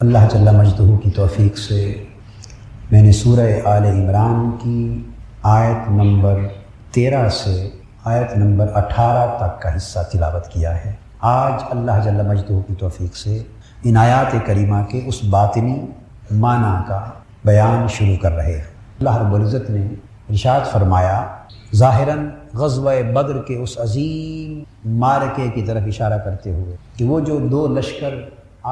اللہ جل مجدہ کی توفیق سے میں نے سورہ آل عمران کی آیت نمبر 13 سے آیت نمبر 18 تک کا حصہ تلاوت کیا ہے۔ آج اللہ جل مجدہ کی توفیق سے ان آیات کریمہ کے اس باطنی معنی کا بیان شروع کر رہے ہیں۔ اللہ رب العزت نے ارشاد فرمایا، ظاہراً غزوہ بدر کے اس عظیم معرکے کی طرف اشارہ کرتے ہوئے کہ وہ جو دو لشکر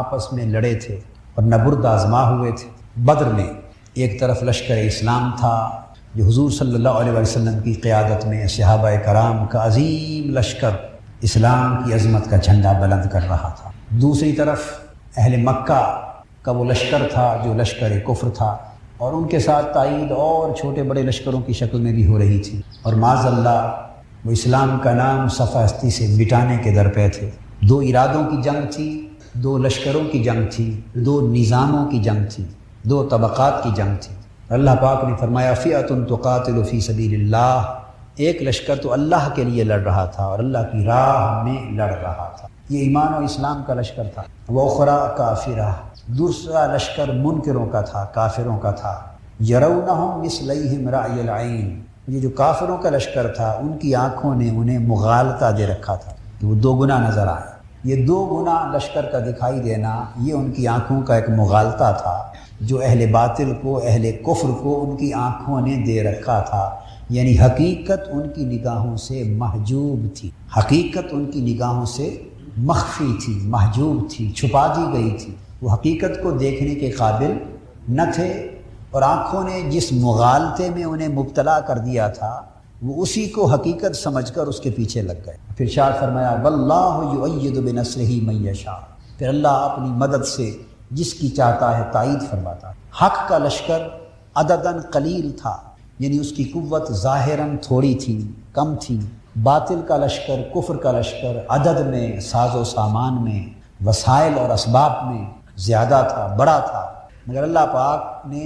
آپس میں لڑے تھے اور نبرد آزما ہوئے تھے۔ بدر میں ایک طرف لشکر اسلام تھا جو حضور صلی اللہ علیہ وسلم کی قیادت میں صحابہ کرام کا عظیم لشکر اسلام کی عظمت کا جھنڈا بلند کر رہا تھا۔ دوسری طرف اہل مکہ کا وہ لشکر تھا جو لشکر کفر تھا، اور ان کے ساتھ تائید اور چھوٹے بڑے لشکروں کی شکل میں بھی ہو رہی تھی، اور معاذ اللہ وہ اسلام کا نام صفحہ ہستی سے مٹانے کے در پہ تھے۔ دو ارادوں کی جنگ تھی، دو لشکروں کی جنگ تھی، دو نظاموں کی جنگ تھی، دو طبقات کی جنگ تھی۔ اللہ پاک نے فرمایا، فئۃ تقاتل فی سبیل اللہ، ایک لشکر تو اللہ کے لیے لڑ رہا تھا اور اللہ کی راہ میں لڑ رہا تھا، یہ ایمان و اسلام کا لشکر تھا۔ وأخری کافرہ، دوسرا لشکر منکروں کا تھا، کافروں کا تھا۔ یرونہم مثلیہم رأی العین، یہ جو کافروں کا لشکر تھا ان کی آنکھوں نے انہیں مغالطہ دے رکھا تھا کہ وہ دو گنا نظر آئے۔ یہ دو گنا لشکر کا دکھائی دینا یہ ان کی آنکھوں کا ایک مغالطہ تھا جو اہل باطل کو، اہل کفر کو ان کی آنکھوں نے دے رکھا تھا، یعنی حقیقت ان کی نگاہوں سے محجوب تھی، حقیقت ان کی نگاہوں سے مخفی تھی، محجوب تھی، چھپا دی گئی تھی، وہ حقیقت کو دیکھنے کے قابل نہ تھے، اور آنکھوں نے جس مغالطے میں انہیں مبتلا کر دیا تھا وہ اسی کو حقیقت سمجھ کر اس کے پیچھے لگ گئے۔ پھر ارشاد فرمایا، واللہ یؤید بنصرہ من یشاء، پھر اللہ اپنی مدد سے جس کی چاہتا ہے تائید فرماتا ہے۔ حق کا لشکر عدداً قلیل تھا، یعنی اس کی قوت ظاہراً تھوڑی تھی، کم تھی۔ باطل کا لشکر، کفر کا لشکر عدد میں، ساز و سامان میں، وسائل اور اسباب میں زیادہ تھا، بڑا تھا، مگر اللہ پاک نے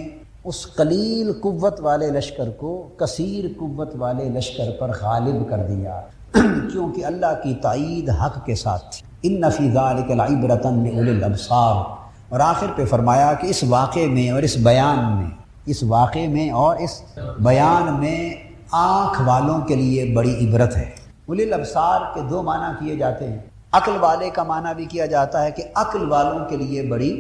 اس قلیل قوت والے لشکر کو کثیر قوت والے لشکر پر غالب کر دیا، کیونکہ اللہ کی تائید حق کے ساتھ تھی۔ ان فی ذلک لعبرۃ لأولی الابصار، اور آخر پہ فرمایا کہ اس واقعے میں اور اس بیان میں، اس واقعے میں اور اس بیان میں آنکھ والوں کے لیے بڑی عبرت ہے۔ اولی الابصار کے دو معنی کیے جاتے ہیں، عقل والے کا معنی بھی کیا جاتا ہے کہ عقل والوں کے لیے بڑی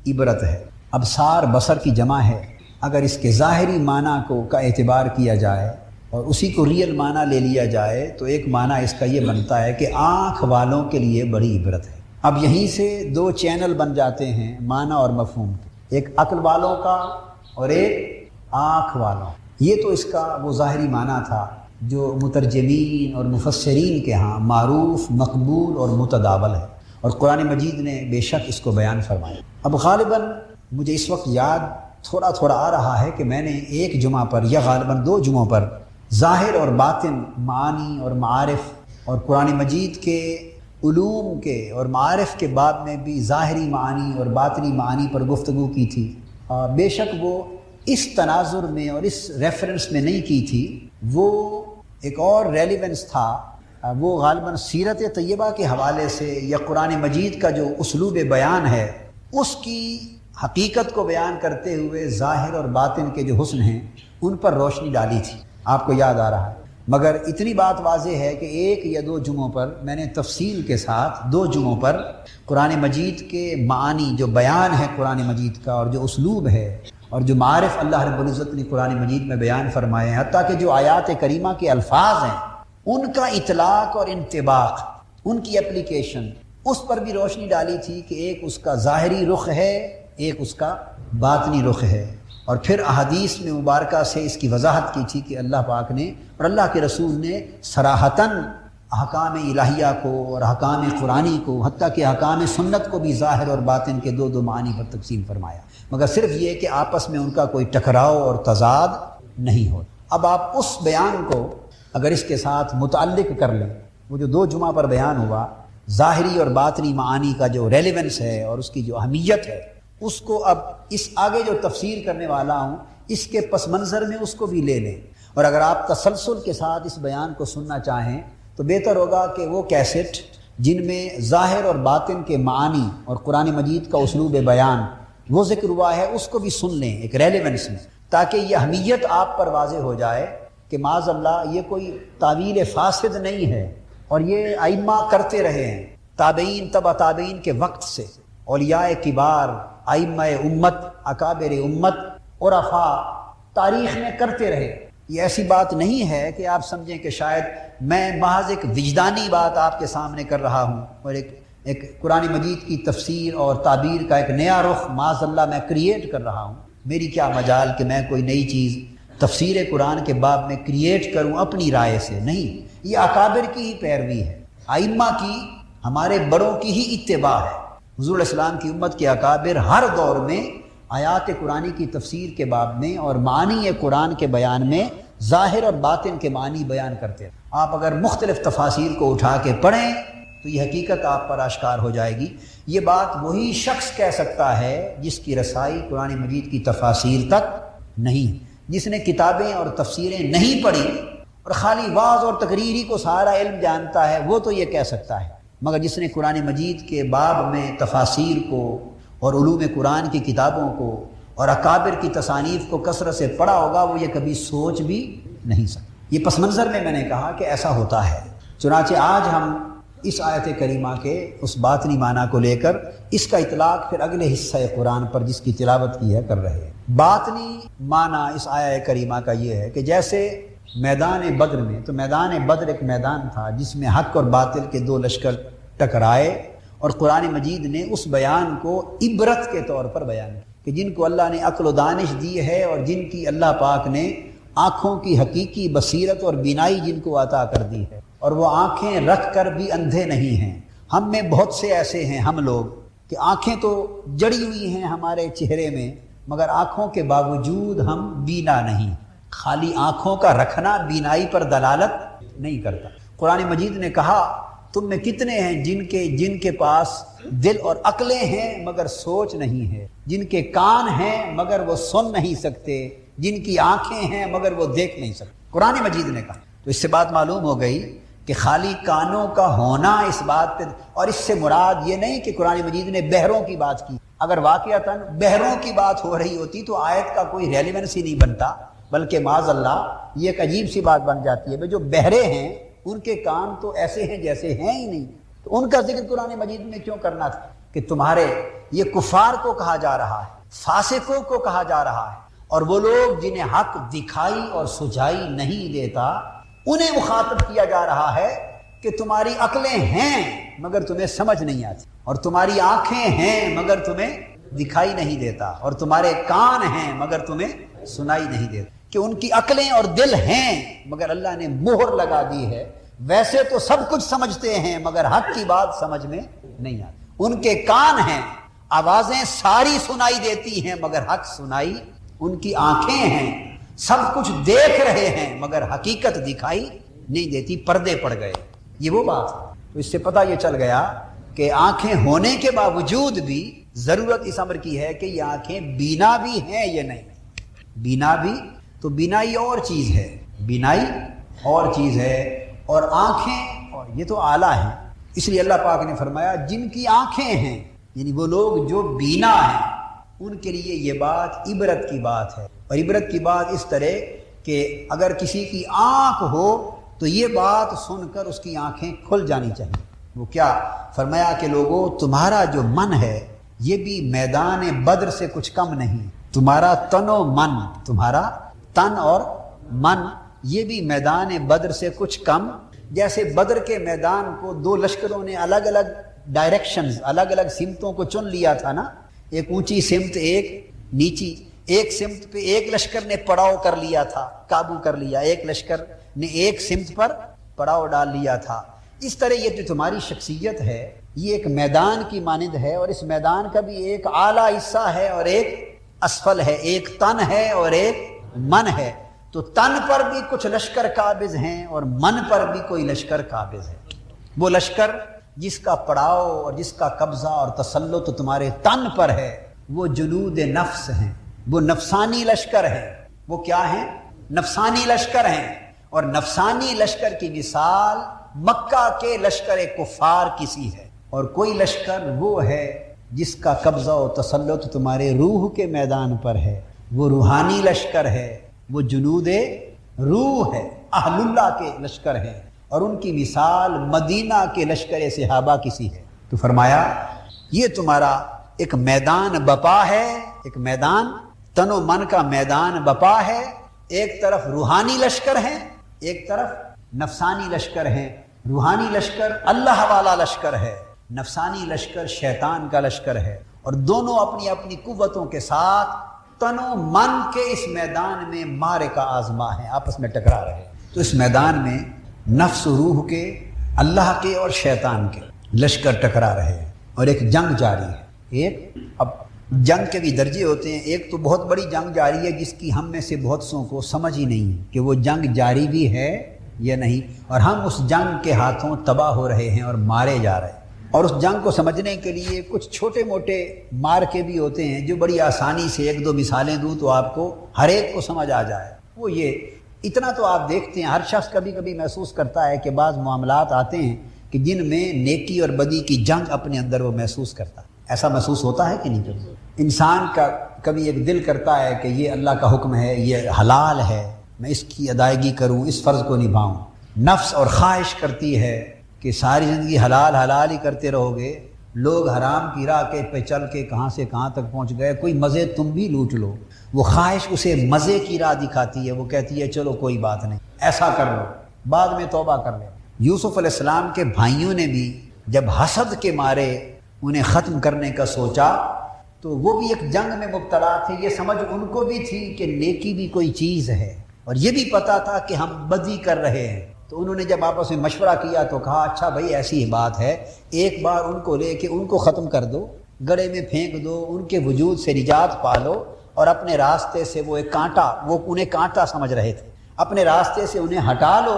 عبرت ہے۔ ابصار بصر کی جمع ہے، اگر اس کے ظاہری معنی کو کا اعتبار کیا جائے اور اسی کو ریل معنی لے لیا جائے تو ایک معنی اس کا یہ بنتا ہے کہ آنکھ والوں کے لیے بڑی عبرت ہے۔ اب یہیں سے دو چینل بن جاتے ہیں معنی اور مفہوم کے، ایک عقل والوں کا اور ایک آنکھ والوں۔ یہ تو اس کا وہ ظاہری معنی تھا جو مترجمین اور مفسرین کے ہاں معروف، مقبول اور متداول ہے، اور قرآن مجید نے بے شک اس کو بیان فرمایا۔ اب غالباً مجھے اس وقت یاد تھوڑا تھوڑا آ رہا ہے کہ میں نے ایک جمعہ پر یا غالباً دو جمعوں پر ظاہر اور باطن معانی اور معارف اور قرآن مجید کے علوم کے اور معارف کے باب میں بھی ظاہری معانی اور باطنی معانی پر گفتگو کی تھی۔ بے شک وہ اس تناظر میں اور اس ریفرنس میں نہیں کی تھی، وہ ایک اور ریلیونس تھا، وہ غالباً سیرت طیبہ کے حوالے سے یا قرآن مجید کا جو اسلوب بیان ہے اس کی حقیقت کو بیان کرتے ہوئے ظاہر اور باطن کے جو حسن ہیں ان پر روشنی ڈالی تھی، آپ کو یاد آ رہا ہے۔ مگر اتنی بات واضح ہے کہ ایک یا دو جمعوں پر میں نے تفصیل کے ساتھ دو جمعوں پر قرآن مجید کے معانی جو بیان ہے قرآن مجید کا اور جو اسلوب ہے اور جو معارف اللہ رب العزت نے قرآن مجید میں بیان فرمائے ہیں، حتیٰ کہ جو آیات کریمہ کے الفاظ ہیں ان کا اطلاق اور انطباق، ان کی اپلیکیشن، اس پر بھی روشنی ڈالی تھی کہ ایک اس کا ظاہری رخ ہے، ایک اس کا باطنی رخ ہے، اور پھر احادیث میں مبارکہ سے اس کی وضاحت کی تھی کہ اللہ پاک نے اور اللہ کے رسول نے صراحتاً احکام الہیہ کو اور احکام قرآنی کو، حتیٰ کہ احکام سنت کو بھی ظاہر اور باطن کے دو دو معنی پر تقسیم فرمایا، مگر صرف یہ کہ آپس میں ان کا کوئی ٹکراؤ اور تضاد نہیں ہو۔ اب آپ اس بیان کو اگر اس کے ساتھ متعلق کر لیں، وہ جو دو جمعہ پر بیان ہوا، ظاہری اور باطنی معانی کا جو ریلیونس ہے اور اس کی جو اہمیت ہے، اس کو اب اس آگے جو تفسیر کرنے والا ہوں اس کے پس منظر میں اس کو بھی لے لیں، اور اگر آپ تسلسل کے ساتھ اس بیان کو سننا چاہیں تو بہتر ہوگا کہ وہ کیسٹ جن میں ظاہر اور باطن کے معانی اور قرآن مجید کا اسلوب بیان وہ ذکر ہوا ہے اس کو بھی سن لیں ایک ریلیونس میں، تاکہ یہ اہمیت آپ پر واضح ہو جائے کہ معاذ اللہ یہ کوئی تعویل فاسد نہیں ہے، اور یہ ائمہ کرتے رہے ہیں تابعین تبع تابعین کے وقت سے، اولیاء کبار، ائمہ امت، اکابر امت، عرفاء تاریخ میں کرتے رہے۔ یہ ایسی بات نہیں ہے کہ آپ سمجھیں کہ شاید میں محض ایک وجدانی بات آپ کے سامنے کر رہا ہوں اور ایک قرآن مجید کی تفسیر اور تعبیر کا ایک نیا رخ معاذ اللہ میں کریٹ کر رہا ہوں۔ میری کیا مجال کہ میں کوئی نئی چیز تفسیر قرآن کے باب میں کریٹ کروں اپنی رائے سے، نہیں، یہ اکابر کی ہی پیروی ہے، ائمہ کی، ہمارے بڑوں کی ہی اتباع ہے۔ حضور علیہ السلام کی امت کے اکابر ہر دور میں آیات قرآنی کی تفسیر کے باب میں اور معانی قرآن کے بیان میں ظاہر اور باطن کے معنی بیان کرتے ہیں۔ آپ اگر مختلف تفاسیر کو اٹھا کے پڑھیں تو یہ حقیقت آپ پر آشکار ہو جائے گی۔ یہ بات وہی شخص کہہ سکتا ہے جس کی رسائی قرآن مجید کی تفاسیر تک نہیں، جس نے کتابیں اور تفسیریں نہیں پڑھی اور خالی واعظ اور تقریری کو سارا علم جانتا ہے، وہ تو یہ کہہ سکتا ہے، مگر جس نے قرآن مجید کے باب میں تفاسیر کو اور علوم قرآن کی کتابوں کو اور اکابر کی تصانیف کو کثرت سے پڑھا ہوگا، وہ یہ کبھی سوچ بھی نہیں سکتا۔ یہ پس منظر میں نے کہا کہ ایسا ہوتا ہے۔ چنانچہ آج ہم اس آیت کریمہ کے اس باطنی معنی کو لے کر اس کا اطلاق پھر اگلے حصہ قرآن پر جس کی تلاوت کی ہے کر رہے ہیں۔ باطنی معنی اس آیت کریمہ کا یہ ہے کہ جیسے میدان بدر میں، تو میدان بدر ایک میدان تھا جس میں حق اور باطل کے دو لشکر ٹکرائے، اور قرآن مجید نے اس بیان کو عبرت کے طور پر بیان کیا کہ جن کو اللہ نے عقل و دانش دی ہے اور جن کی اللہ پاک نے آنکھوں کی حقیقی بصیرت اور بینائی جن کو عطا کر دی ہے، اور وہ آنکھیں رکھ کر بھی اندھے نہیں ہیں۔ ہم میں بہت سے ایسے ہیں ہم لوگ کہ آنکھیں تو جڑی ہوئی ہیں ہمارے چہرے میں، مگر آنکھوں کے باوجود ہم بینا نہیں۔ خالی آنکھوں کا رکھنا بینائی پر دلالت نہیں کرتا۔ قرآن مجید نے کہا تم میں کتنے ہیں جن کے پاس دل اور عقلیں ہیں مگر سوچ نہیں ہے، جن کے کان ہیں مگر وہ سن نہیں سکتے، جن کی آنکھیں ہیں مگر وہ دیکھ نہیں سکتے۔ قرآن مجید نے کہا، تو اس سے بات معلوم ہو گئی کہ خالی کانوں کا ہونا اس بات پہ، اور اس سے مراد یہ نہیں کہ قرآن مجید نے بہروں کی بات کی۔ اگر واقعتاً بہروں کی بات ہو رہی ہوتی تو آیت کا کوئی ریلیونس ہی نہیں بنتا، بلکہ معاذ اللہ یہ ایک عجیب سی بات بن جاتی ہے۔ جو بہرے ہیں ان کے کان تو ایسے ہیں جیسے ہیں ہی نہیں، تو ان کا ذکر قرآن مجید میں کیوں کرنا تھا؟ کہ تمہارے یہ کفار کو کہا جا رہا ہے، فاسقوں کو کہا جا رہا ہے، اور وہ لوگ جنہیں حق دکھائی اور سجائی نہیں دیتا انہیں مخاطب کیا جا رہا ہے کہ تمہاری عقلیں ہیں مگر تمہیں سمجھ نہیں آتی، اور تمہاری آنکھیں ہیں مگر تمہیں دکھائی نہیں دیتا، اور تمہارے کان ہیں مگر تمہیں سنائی نہیں دیتا۔ کہ ان کی عقلیں اور دل ہیں مگر اللہ نے مہر لگا دی ہے، ویسے تو سب کچھ سمجھتے ہیں مگر حق کی بات سمجھ میں نہیں آتی۔ ان کے کان ہیں، آوازیں ساری سنائی دیتی ہیں مگر حق سنائی، ان کی آنکھیں ہیں، سب کچھ دیکھ رہے ہیں مگر حقیقت دکھائی نہیں دیتی، پردے پڑ گئے۔ یہ وہ بات ہے۔ تو اس سے پتہ یہ چل گیا کہ آنکھیں ہونے کے باوجود بھی ضرورت اس امر کی ہے کہ یہ آنکھیں بینا بھی ہیں یا نہیں۔ بینا بھی، تو بینائی اور چیز ہے، بینائی اور چیز ہے، اور آنکھیں اور یہ تو اعلیٰ ہیں۔ اس لیے اللہ پاک نے فرمایا جن کی آنکھیں ہیں، یعنی وہ لوگ جو بینا ہیں، ان کے لیے یہ بات عبرت کی بات ہے۔ اور عبرت کی بات اس طرح کہ اگر کسی کی آنکھ ہو تو یہ بات سن کر اس کی آنکھیں کھل جانی چاہیے۔ وہ کیا فرمایا کہ لوگوں تمہارا جو من ہے یہ بھی میدان بدر سے کچھ کم نہیں، تمہارا تن و من، تمہارا تن اور من یہ بھی میدان بدر سے کچھ کم۔ جیسے بدر کے میدان کو دو لشکروں نے الگ الگ ڈائریکشنز، الگ الگ سمتوں کو چن لیا تھا نا، ایک اونچی سمت ایک نیچی، ایک سمت پہ ایک لشکر نے پڑاؤ کر لیا تھا، قابو کر لیا، ایک لشکر نے ایک سمت پر پڑاؤ ڈال لیا تھا۔ اس طرح یہ جو تمہاری شخصیت ہے یہ ایک میدان کی مانند ہے، اور اس میدان کا بھی ایک اعلیٰ حصہ ہے اور ایک اسفل ہے، ایک تن ہے اور ایک من ہے۔ تو تن پر بھی کچھ لشکر قابض ہیں اور من پر بھی کوئی لشکر قابض ہے۔ وہ لشکر جس کا پڑاؤ اور جس کا قبضہ اور تسلط تمہارے تن پر ہے وہ جنود نفس ہیں، وہ نفسانی لشکر ہیں۔ وہ کیا ہیں؟ نفسانی لشکر ہیں، اور نفسانی لشکر کی مثال مکہ کے لشکر کفار کسی ہے، اور کوئی لشکر وہ ہے جس کا قبضہ و تسلط تمہارے روح کے میدان پر ہے، وہ روحانی لشکر ہے، وہ جنود روح ہے، اہل اللہ کے لشکر ہے، اور ان کی مثال مدینہ کے لشکر صحابہ کسی ہے۔ تو فرمایا یہ تمہارا ایک میدان بپا ہے، ایک میدان تن و من کا میدان بپا ہے، ایک طرف روحانی لشکر ہے، ایک طرف نفسانی لشکر ہے۔ روحانی لشکر اللہ والا لشکر ہے، نفسانی لشکر شیطان کا لشکر ہے، اور دونوں اپنی اپنی قوتوں کے ساتھ تن و من کے اس میدان میں معرکہ آزما ہے، آپس میں ٹکرا رہے ہیں۔ تو اس میدان میں نفس و روح کے، اللہ کے اور شیطان کے لشکر ٹکرا رہے ہیں، اور ایک جنگ جاری ہے۔ ایک اب جنگ کے بھی درجے ہوتے ہیں، ایک تو بہت بڑی جنگ جاری ہے جس کی ہم میں سے بہت سوں کو سمجھ ہی نہیں ہے کہ وہ جنگ جاری بھی ہے یا نہیں، اور ہم اس جنگ کے ہاتھوں تباہ ہو رہے ہیں اور مارے جا رہے ہیں۔ اور اس جنگ کو سمجھنے کے لیے کچھ چھوٹے موٹے مارکے بھی ہوتے ہیں جو بڑی آسانی سے ایک دو مثالیں دوں تو آپ کو ہر ایک کو سمجھ آ جائے۔ وہ یہ اتنا تو آپ دیکھتے ہیں، ہر شخص کبھی کبھی محسوس کرتا ہے کہ بعض معاملات آتے ہیں کہ جن میں نیکی اور بدی کی جنگ اپنے اندر وہ محسوس کرتا ہے۔ ایسا محسوس ہوتا ہے کہ نہیں کرتا؟ انسان کا کبھی ایک دل کرتا ہے کہ یہ اللہ کا حکم ہے، یہ حلال ہے، میں اس کی ادائیگی کروں، اس فرض کو نبھاؤں۔ نفس اور خواہش کرتی ہے کہ ساری زندگی حلال حلال ہی کرتے رہو گے، لوگ حرام کی راہ کے پہ چل کے کہاں سے کہاں تک پہنچ گئے، کوئی مزے تم بھی لوٹ لو۔ وہ خواہش اسے مزے کی راہ دکھاتی ہے، وہ کہتی ہے چلو کوئی بات نہیں، ایسا کر لو، بعد میں توبہ کر لو۔ یوسف علیہ السلام کے بھائیوں نے بھی جب حسد کے مارے انہیں ختم کرنے کا سوچا تو وہ بھی ایک جنگ میں مبتلا تھے۔ یہ سمجھ ان کو بھی تھی کہ نیکی بھی کوئی چیز ہے، اور یہ بھی پتا تھا کہ ہم بدی کر رہے ہیں۔ تو انہوں نے جب آپس میں مشورہ کیا تو کہا اچھا بھائی ایسی بات ہے، ایک بار ان کو لے کے ان کو ختم کر دو، گڑھے میں پھینک دو، ان کے وجود سے نجات پالو، اور اپنے راستے سے وہ ایک کانٹا، وہ انہیں کانٹا سمجھ رہے تھے، اپنے راستے سے انہیں ہٹا لو،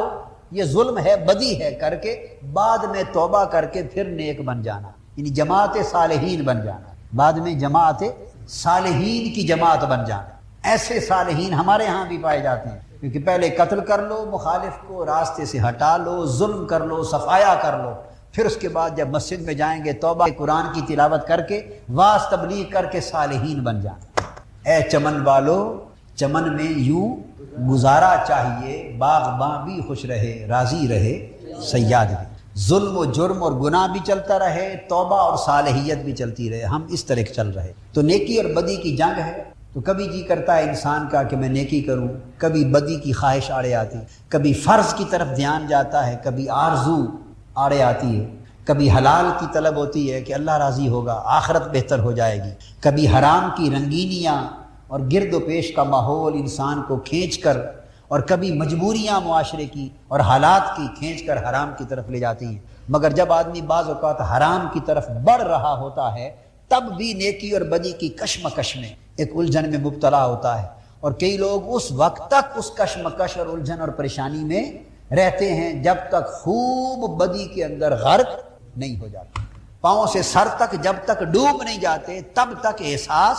یہ ظلم ہے، بدی ہے کر کے بعد میں توبہ کر کے پھر نیک بن جانا، یعنی جماعت صالحین بن جانا، بعد میں جماعت صالحین کی جماعت بن جانا۔ ایسے صالحین ہمارے ہاں بھی پائے جاتے ہیں، کیونکہ پہلے قتل کر لو مخالف کو، راستے سے ہٹا لو، ظلم کر لو، صفایا کر لو، پھر اس کے بعد جب مسجد میں جائیں گے توبہ قرآن کی تلاوت کر کے واعظ تبلیغ کر کے صالحین بن جانا۔ اے چمن والو چمن میں یوں گزارا چاہیے، باغباں بھی خوش رہے، راضی رہے صیاد بھی، ظلم و جرم اور گناہ بھی چلتا رہے، توبہ اور صالحیت بھی چلتی رہے، ہم اس طرح چل رہے۔ تو نیکی اور بدی کی جنگ ہے، تو کبھی جی کرتا ہے انسان کا کہ میں نیکی کروں، کبھی بدی کی خواہش آڑے آتی، کبھی فرض کی طرف دھیان جاتا ہے، کبھی آرزو آڑے آتی ہے، کبھی حلال کی طلب ہوتی ہے کہ اللہ راضی ہوگا، آخرت بہتر ہو جائے گی، کبھی حرام کی رنگینیاں اور گرد و پیش کا ماحول انسان کو کھینچ کر، اور کبھی مجبوریاں معاشرے کی اور حالات کی کھینچ کر حرام کی طرف لے جاتی ہیں۔ مگر جب آدمی بعض اوقات حرام کی طرف بڑھ رہا ہوتا ہے تب بھی نیکی اور بدی کی کشمکش میں ایک الجھن میں مبتلا ہوتا ہے، اور کئی لوگ اس وقت تک اس کشمکش اور الجھن اور پریشانی میں رہتے ہیں جب تک خوب بدی کے اندر غرق نہیں ہو جاتے، پاؤں سے سر تک جب تک ڈوب نہیں جاتے تب تک احساس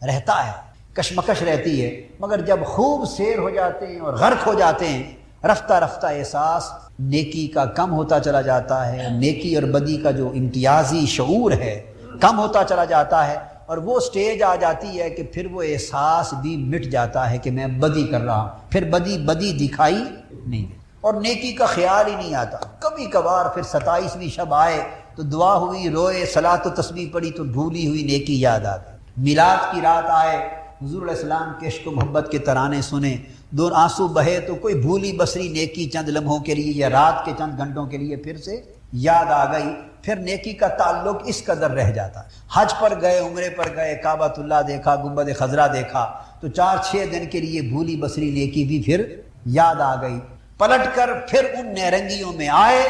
رہتا ہے، کشمکش رہتی ہے، مگر جب خوب سیر ہو جاتے ہیں اور غرق ہو جاتے ہیں رفتہ رفتہ احساس نیکی کا کم ہوتا چلا جاتا ہے، نیکی اور بدی کا جو امتیازی شعور ہے کم ہوتا چلا جاتا ہے، اور وہ سٹیج آ جاتی ہے کہ پھر وہ احساس بھی مٹ جاتا ہے کہ میں بدی کر رہا ہوں، پھر بدی دکھائی نہیں دیتی اور نیکی کا خیال ہی نہیں آتا۔ کبھی کبھار پھر 27ویں شب آئے تو دعا ہوئی، روئے، صلاۃ و تسبیح پڑھی تو بھولی ہوئی نیکی یاد آ گئی، میلاد کی رات آئے، حضور علیہ السلام کے عشق و محبت کے ترانے سنے، دو آنسو بہے تو کوئی بھولی بسری نیکی چند لمحوں کے لیے یا رات کے چند گھنٹوں کے لیے پھر سے یاد آ گئی، پھر نیکی کا تعلق اس قدر رہ جاتا۔ حج پر گئے، عمرے پر گئے، کعبۃ اللہ دیکھا، گنبد خضرا دیکھا تو 4-6 دن کے لیے بھولی بسری نیکی بھی پھر یاد آ گئی، پلٹ کر پھر ان نیرنگیوں میں آئے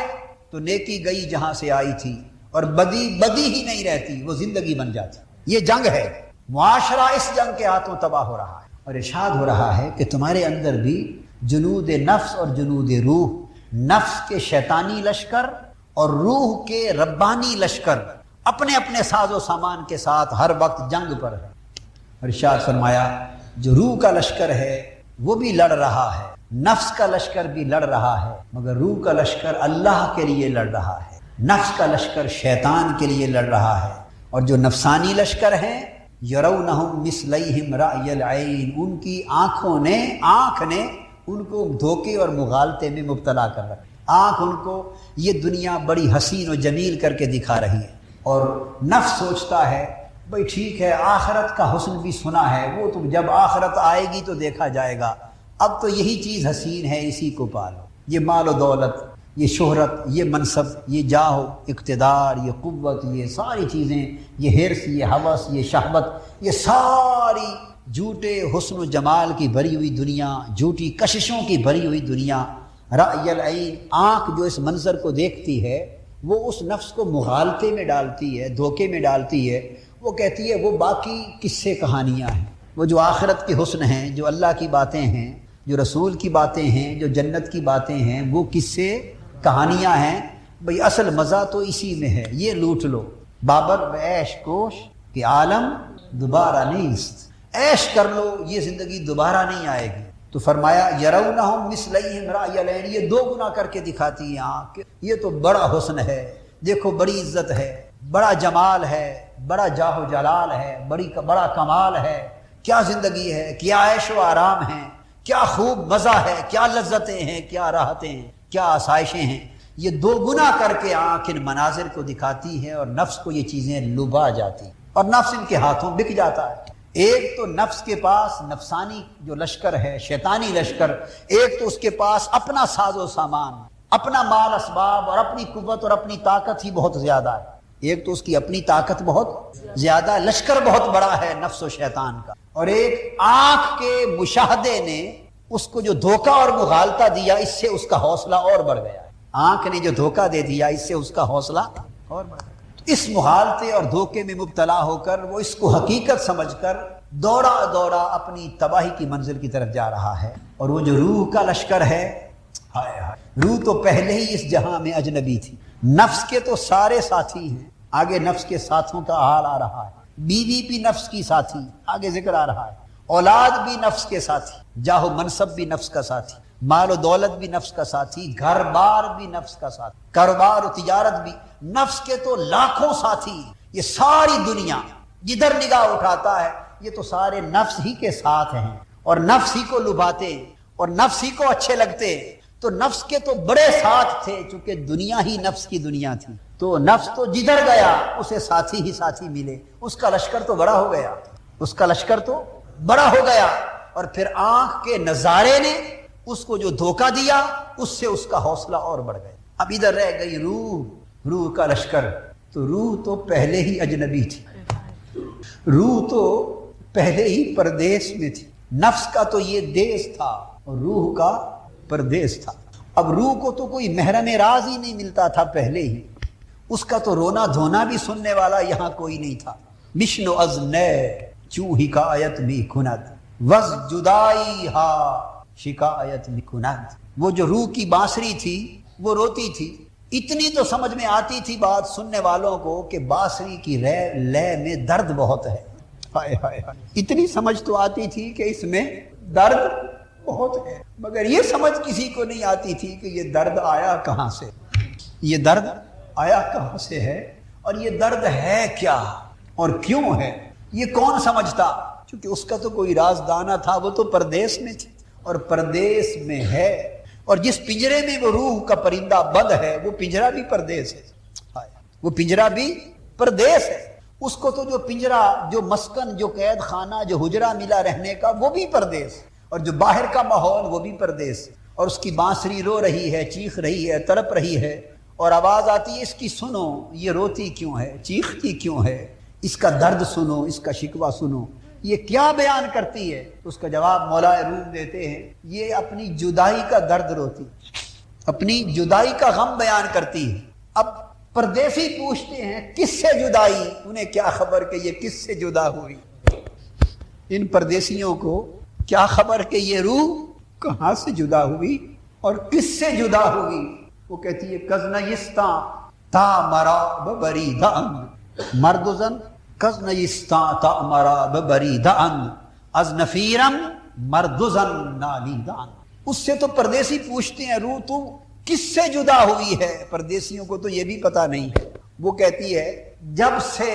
تو نیکی گئی جہاں سے آئی تھی، اور بدی ہی نہیں رہتی، وہ زندگی بن جاتی۔ یہ جنگ ہے، معاشرہ اس جنگ کے ہاتھوں تباہ ہو رہا ہے، اور ارشاد ہو رہا ہے کہ تمہارے اندر بھی جنود نفس اور جنود روح، نفس کے شیطانی لشکر اور روح کے ربانی لشکر اپنے اپنے ساز و سامان کے ساتھ ہر وقت جنگ پر ہے۔ ارشاد فرمایا جو روح کا لشکر ہے وہ بھی لڑ رہا ہے، نفس کا لشکر بھی لڑ رہا ہے، مگر روح کا لشکر اللہ کے لیے لڑ رہا ہے، نفس کا لشکر شیطان کے لیے لڑ رہا ہے، اور جو نفسانی لشکر ہیں یرونہم مثلیہم رأی العین، ان کی آنکھ نے ان کو دھوکے اور مغالطے میں مبتلا کر رکھا۔ آنکھ ان کو یہ دنیا بڑی حسین و جمیل کر کے دکھا رہی ہے، اور نفس سوچتا ہے بھئی ٹھیک ہے آخرت کا حسن بھی سنا ہے، وہ تو جب آخرت آئے گی تو دیکھا جائے گا، اب تو یہی چیز حسین ہے، اسی کو پالو۔ یہ مال و دولت، یہ شہرت، یہ منصب، یہ جاہ و اقتدار، یہ قوت، یہ ساری چیزیں، یہ حرص، یہ ہوس، یہ شہوت، یہ ساری جھوٹے حسن و جمال کی بھری ہوئی دنیا، جھوٹی کششوں کی بھری ہوئی دنیا، رأی العین، آنکھ جو اس منظر کو دیکھتی ہے وہ اس نفس کو مغالطے میں ڈالتی ہے، دھوکے میں ڈالتی ہے۔ وہ کہتی ہے وہ باقی قصے کہانیاں ہیں، وہ جو آخرت کے حسن ہیں، جو اللہ کی باتیں ہیں، جو رسول کی باتیں ہیں، جو جنت کی باتیں ہیں، وہ قصے کہانیاں ہیں، بھئی اصل مزہ تو اسی میں ہے، یہ لوٹ لو۔ بابر عیش کوش کہ عالم دوبارہ نیست، عیش کر لو، یہ زندگی دوبارہ نہیں آئے گی۔ تو فرمایا یرونہم مثلیہم رأی العین، یہ دو گنا کر کے دکھاتی ہے آنکھ، یہ تو بڑا حسن ہے، دیکھو بڑی عزت ہے، بڑا جمال ہے، بڑا جاہ و جلال ہے، بڑا کمال ہے، کیا زندگی ہے، کیا عیش و آرام ہے، کیا خوب مزہ ہے، کیا لذتیں ہیں، کیا راحتیں ہیں، کیا آسائشیں ہیں۔ یہ دو گنا کر کے آنکھ ان مناظر کو دکھاتی ہے اور نفس کو یہ چیزیں لبھا جاتی ہیں، اور نفس ان کے ہاتھوں بک جاتا ہے۔ ایک تو نفس کے پاس نفسانی جو لشکر ہے، شیطانی لشکر، ایک تو اس کے پاس اپنا ساز و سامان، اپنا مال اسباب اور اپنی قوت اور اپنی طاقت ہی بہت زیادہ ہے۔ ایک تو اس کی اپنی طاقت بہت زیادہ، لشکر بہت بڑا ہے نفس و شیطان کا، اور ایک آنکھ کے مشاہدے نے اس کو جو دھوکہ اور مغالطہ دیا، اس سے اس کا حوصلہ اور بڑھ گیا۔ آنکھ نے جو دھوکہ دے دیا، اس سے اس کا حوصلہ اور بڑھ گیا۔ اس مغالطے اور دھوکے میں مبتلا ہو کر وہ اس کو حقیقت سمجھ کر دوڑا اپنی تباہی کی منزل کی طرف جا رہا ہے۔ اور وہ جو روح کا لشکر ہے، ہائے ہائے، روح تو پہلے ہی اس جہاں میں اجنبی تھی، نفس کے تو سارے ساتھی ہیں، آگے نفس کے ساتھوں کا حال آ رہا ہے، بیوی بھی نفس کی ساتھی، آگے ذکر آ رہا ہے، اولاد بھی نفس کے ساتھی، جاہ و منصب بھی نفس کا ساتھی، مال و دولت بھی نفس کا ساتھی، گھر بار بھی نفس کا ساتھی، کاروبار و تجارت بھی، نفس کے تو لاکھوں ساتھی۔ یہ ساری دنیا جدھر نگاہ اٹھاتا ہے یہ تو سارے نفس ہی کے ساتھ ہیں، اور نفس ہی کو لبھاتے اور نفس ہی کو اچھے لگتے، تو نفس کے تو بڑے ساتھ تھے، چونکہ دنیا ہی نفس کی دنیا تھی، تو نفس تو جدھر گیا اسے ساتھی ہی ساتھی ملے، اس کا لشکر تو بڑا ہو گیا، اس کا لشکر تو بڑا ہو گیا۔ اور پھر آنکھ کے نظارے نے اس کو جو دھوکہ دیا، اس سے اس کا حوصلہ اور بڑھ گیا۔ اب ادھر رہ گئی روح کا لشکر، تو روح تو پہلے ہی اجنبی تھی، روح تو پہلے ہی پردیس میں تھی، نفس کا تو یہ دیس تھا اور روح کا پردیس تھا۔ اب روح کو تو کوئی محرم راز ہی نہیں ملتا تھا پہلے ہی، اس کا تو رونا دھونا بھی سننے والا یہاں کوئی نہیں تھا۔ مشنو از نے چوں حکایت بھی کند، وز جدائی ہا شکایت بھی کند۔ وہ جو روح کی بانسری تھی وہ روتی تھی، اتنی تو سمجھ میں آتی تھی بات سننے والوں کو کہ بانسری کی لے میں درد بہت ہے، ہائے ہائے ہائے، اتنی سمجھ تو آتی تھی کہ اس میں درد بہت ہے، مگر یہ سمجھ کسی کو نہیں آتی تھی کہ یہ درد آیا کہاں سے، یہ درد آیا کہاں سے ہے، اور یہ درد ہے کیا اور کیوں ہے، یہ کون سمجھتا، کیونکہ اس کا تو کوئی رازدانہ تھا، وہ تو پردیس میں تھی، اور پردیس میں ہے، اور جس پنجرے میں وہ روح کا پرندہ بند ہے وہ پنجرا بھی پردیس ہے، وہ پنجرا بھی پردیس ہے، اس کو تو جو پنجرا، جو مسکن، جو قید خانہ، جو حجرہ ملا رہنے کا وہ بھی پردیس، اور جو باہر کا ماحول وہ بھی پردیس، اور اس کی بانسری رو رہی ہے، چیخ رہی ہے، تڑپ رہی ہے، اور آواز آتی ہے اس کی سنو، یہ روتی کیوں ہے، چیختی کیوں ہے، اس کا درد سنو، اس کا شکوہ سنو، یہ کیا بیان کرتی ہے؟ اس کا جواب مولا روم دیتے ہیں، یہ اپنی جدائی کا درد روتی، اپنی جدائی کا غم بیان کرتی ہے۔ اب پردیسی پوچھتے ہیں کس سے جدائی، انہیں کیا خبر کہ یہ کس سے جدا ہوئی، ان پردیسیوں کو کیا خبر کہ یہ روح کہاں سے جدا ہوئی اور کس سے جدا ہوئی۔ وہ کہتی ہے کزنیستاں تا مرا ببریدان، مردزن کزنیستاں تا مرا ببریدان، از نفیرم مردزن نالیدان۔ اس سے تو پردیسی پوچھتے ہیں روح تو کس سے جدا ہوئی ہے، پردیسیوں کو تو یہ بھی پتا نہیں ہے۔ وہ کہتی ہے جب سے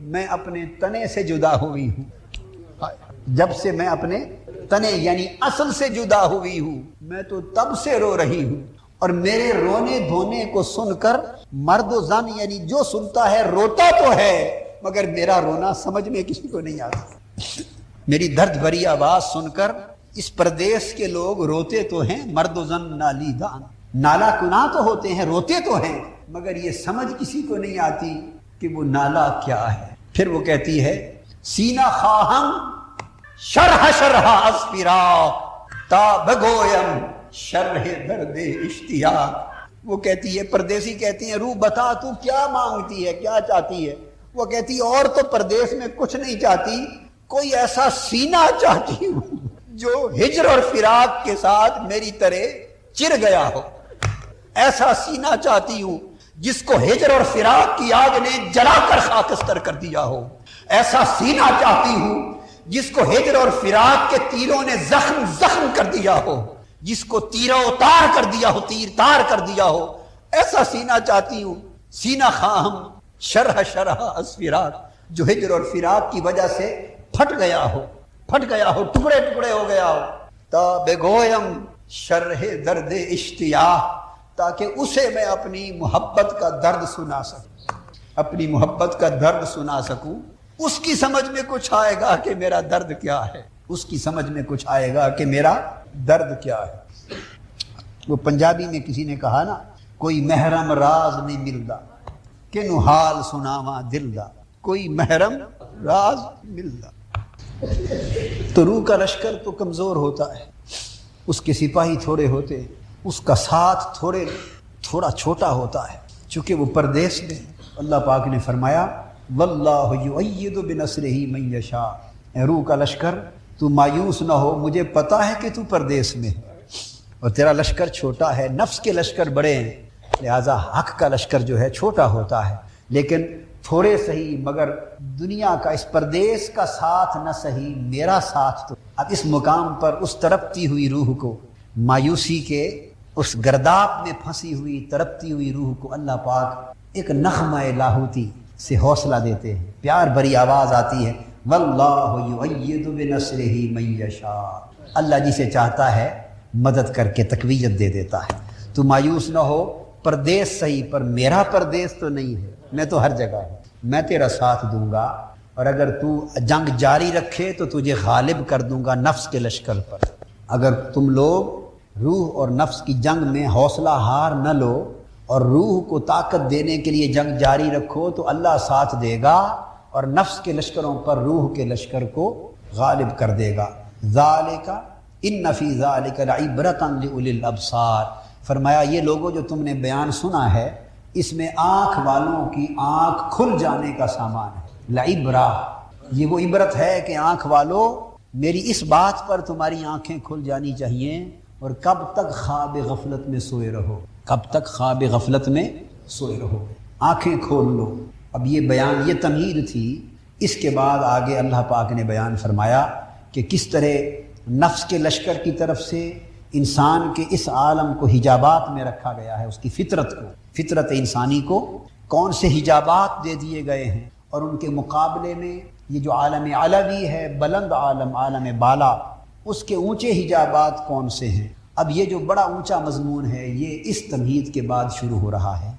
میں اپنے تنے سے جدا ہوئی ہوں، جب سے میں اپنے تنے یعنی اصل سے جدا ہوئی ہوں، میں تو تب سے رو رہی ہوں، اور میرے رونے دھونے کو سن کر مرد و زن یعنی جو سنتا ہے روتا تو ہے، مگر میرا رونا سمجھ میں کسی کو نہیں آتا۔ میری درد بھری آواز سن کر اس پردیس کے لوگ روتے تو ہیں، مرد و زن نالی دان، نالا کنا تو ہوتے ہیں، روتے تو ہیں، مگر یہ سمجھ کسی کو نہیں آتی کہ وہ نالا کیا ہے۔ پھر وہ کہتی ہے سینہ خواہم شرح شرح اسفرا تا بگویم شرح درد اشتیاق۔ وہ کہتی ہے، پردیسی کہتی ہیں روح بتا تو کیا مانگتی ہے، کیا چاہتی ہے؟ وہ کہتی ہے اور تو پردیس میں کچھ نہیں چاہتی، کوئی ایسا سینہ چاہتی ہوں جو ہجر اور فراق کے ساتھ میری طرح چر گیا ہو، ایسا سینہ چاہتی ہوں جس کو ہجر اور فراق کی آگ نے جلا کر خاکستر کر دیا ہو، ایسا سینہ چاہتی ہوں جس کو ہجر اور فراق کے تیروں نے زخم زخم کر دیا ہو، جس کو تیروں تار کر دیا ہو، تیر تار کر دیا ہو، ایسا سینہ چاہتی ہوں۔ سینہ خواہم شرح شرح اسفراق، جو ہجر اور فراق کی وجہ سے پھٹ گیا ہو، ٹکڑے ٹکڑے ہو گیا ہو، تا بگویم شرح درد اشتیاق، تاکہ اسے میں اپنی محبت کا درد سنا سکوں، اپنی محبت کا درد سنا سکوں۔ اس کی سمجھ میں کچھ آئے گا کہ میرا درد کیا ہے، اس کی سمجھ میں کچھ آئے گا کہ میرا درد کیا ہے۔ وہ پنجابی میں کسی نے کہا نا، کوئی محرم راز نہیں ملدا کنو حال سناواں دل دا، کوئی محرم راز ملدا۔ تو روح کا لشکر تو کمزور ہوتا ہے، اس کے سپاہی تھوڑے ہوتے، اس کا ساتھ تھوڑا چھوٹا ہوتا ہے، چونکہ وہ پردیس میں۔ اللہ پاک نے فرمایا واللہ یؤید بنصرہ من یشاء، اے روح کا لشکر تو مایوس نہ ہو، مجھے پتہ ہے کہ تو پردیس میں ہے اور تیرا لشکر چھوٹا ہے، نفس کے لشکر بڑے ہیں، لہٰذا حق کا لشکر جو ہے چھوٹا ہوتا ہے، لیکن تھوڑے صحیح، مگر دنیا کا اس پردیس کا ساتھ نہ صحیح، میرا ساتھ تو۔ اب اس مقام پر اس تڑپتی ہوئی روح کو، مایوسی کے اس گرداب میں پھنسی ہوئی تڑپتی ہوئی روح کو اللہ پاک ایک نغمہ لاہوتی سے حوصلہ دیتے ہیں، پیار بھری آواز آتی ہے واللہ یؤید بنصرہ من یشاء، اللہ جسے چاہتا ہے مدد کر کے تقویت دے دیتا ہے۔ تو مایوس نہ ہو، پردیس صحیح پر میرا پردیس تو نہیں ہے، میں تو ہر جگہ ہوں، میں تیرا ساتھ دوں گا، اور اگر تو جنگ جاری رکھے تو تجھے غالب کر دوں گا نفس کے لشکر پر۔ اگر تم لوگ روح اور نفس کی جنگ میں حوصلہ ہار نہ لو اور روح کو طاقت دینے کے لیے جنگ جاری رکھو تو اللہ ساتھ دے گا اور نفس کے لشکروں پر روح کے لشکر کو غالب کر دے گا۔ ذالک ان فی ذالک لعبرۃ لأولی الابصار، فرمایا یہ لوگوں جو تم نے بیان سنا ہے اس میں آنکھ والوں کی آنکھ کھل جانے کا سامان ہے۔ لعبرہ، یہ وہ عبرت ہے کہ آنکھ والوں میری اس بات پر تمہاری آنکھیں کھل جانی چاہیے، اور کب تک خواب غفلت میں سوئے رہو، کب تک خواب غفلت میں سوئے رہو، آنکھیں کھول لو۔ اب یہ بیان، یہ تمہید تھی۔ اس کے بعد آگے اللہ پاک نے بیان فرمایا کہ کس طرح نفس کے لشکر کی طرف سے انسان کے اس عالم کو حجابات میں رکھا گیا ہے، اس کی فطرت کو، فطرت انسانی کو کون سے حجابات دے دیے گئے ہیں، اور ان کے مقابلے میں یہ جو عالم علوی ہے، بلند عالم، عالم بالا، اس کے اونچے حجابات کون سے ہیں۔ اب یہ جو بڑا اونچا مضمون ہے یہ اس تمہید کے بعد شروع ہو رہا ہے۔